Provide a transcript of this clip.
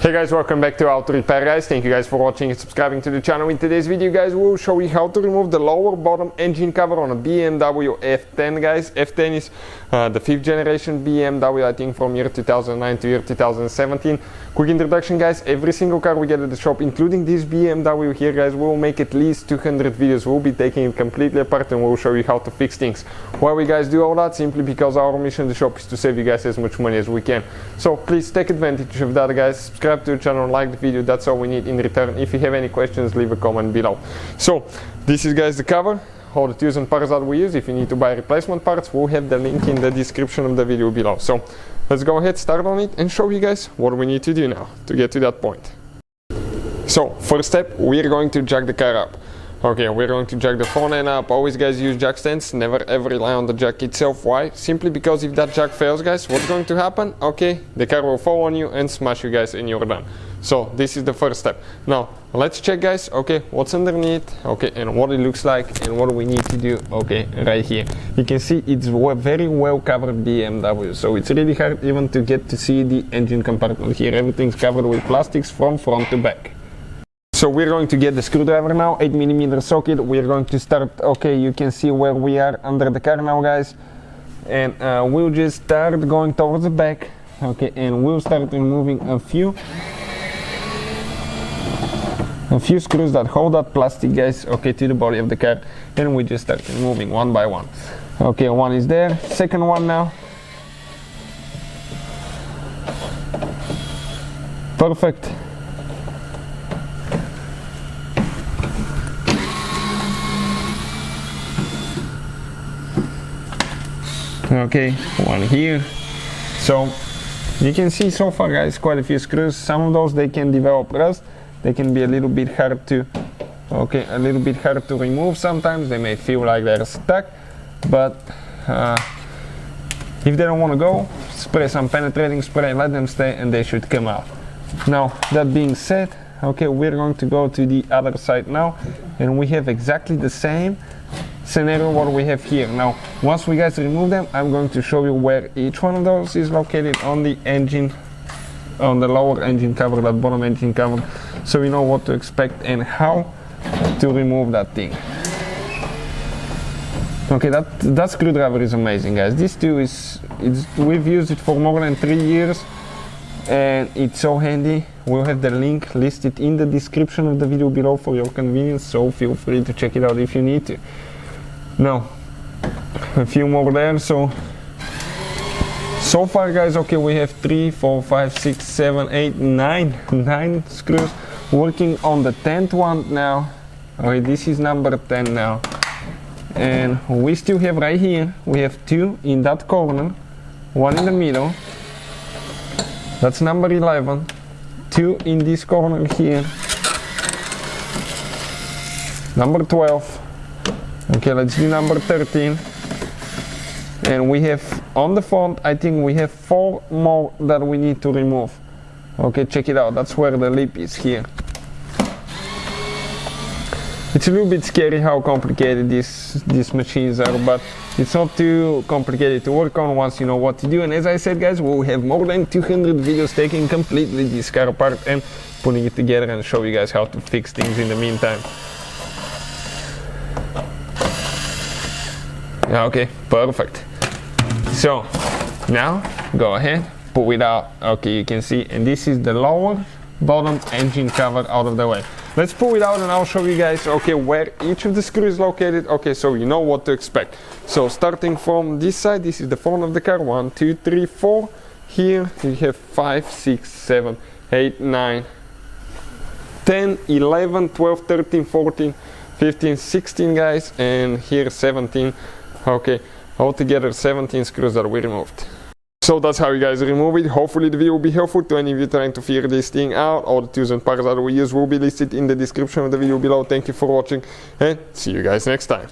Hey guys, welcome back to How to Repair guys. Thank you guys for watching and subscribing to the channel. In today's video guys, we'll show you how to remove the lower bottom engine cover on a BMW F10 guys. F10 is the 5th generation BMW, I think from year 2009 to year 2017. Quick introduction guys, every single car we get at the shop, including this BMW here guys, we'll make at least 200 videos. We'll be taking it completely apart and we'll show you how to fix things. Why we guys do all that? Simply because our mission at the shop is to save you guys as much money as we can. So please take advantage of that guys. Subscribe to the channel, like the video, that's all we need in return. If you have any questions, leave a comment below. So this is guys the cover, all the tools and parts that we use. If you need to buy replacement parts, we'll have the link in the description of the video below. So let's go ahead, start on it and show you guys what we need to do now to get to that point. So first step, we're going to jack the car up. Okay, we're going to jack the front end up. Always guys use jack stands, never ever rely on the jack itself. Why? Simply because if that jack fails guys, what's going to happen? Okay, the car will fall on you and smash you guys and you're done. So this is the first step. Now let's check guys, okay, what's underneath, okay, and what it looks like and what we need to do, okay, right here. You can see it's a very well covered BMW, so it's really hard even to get to see the engine compartment here. Everything's covered with plastics from front to back. So we're going to get the screwdriver now, 8mm socket. We're going to start, okay, you can see where we are under the car now guys. And we'll just start going towards the back, okay, and we'll start removing a few screws that hold that plastic guys, okay, to the body of the car. And we just start removing one by one. Okay, one is there, second one now. Perfect. Okay, one here. So you can see so far guys quite a few screws. Some of those they can develop rust, they can be a little bit hard to remove. Sometimes they may feel like they're stuck, but if they don't want to go, spray some penetrating spray, let them stay and they should come out. Now that being said, okay, we're going to go to the other side now and we have exactly the same scenario what we have here. Now once we guys remove them, I'm going to show you where each one of those is located on the engine, on the lower engine cover, that bottom engine cover, so you know what to expect and how to remove that thing. Okay, that screwdriver is amazing guys. This too we've used it for more than 3 years and it's so handy. We'll have the link listed in the description of the video below for your convenience, so feel free to check it out if you need to. Now a few more there. So far guys, okay, we have 3, 4, 5, 6, 7, 8, 9 screws working on the 10th one now. Okay, this is number 10 now, and we still have right here, we have 2 in that corner, 1 in the middle, that's number 11, 2 in this corner here, number 12. Okay, let's do number 13. And we have on the front, I think we have 4 more that we need to remove. Okay, check it out, that's where the lip is here. It's a little bit scary how complicated these machines are, but it's not too complicated to work on once you know what to do. And as I said guys, we'll have more than 200 videos taking completely this car apart and putting it together and show you guys how to fix things in the meantime. Okay, perfect. So now go ahead, pull it out. Okay, you can see, and this is the lower bottom engine cover out of the way. Let's pull it out and I'll show you guys, okay, where each of the screws is located, okay, so you know what to expect. So starting from this side, this is the front of the car, 1, 2, 3, 4. Here you have 5, 6, 7, 8, 9, 10, 11, 12, 13, 14, 15, 16 guys, and here 17. Okay, altogether 17 screws that we removed. So that's how you guys remove it. Hopefully the video will be helpful to any of you trying to figure this thing out. All the tools and parts that we use will be listed in the description of the video below. Thank you for watching and see you guys next time.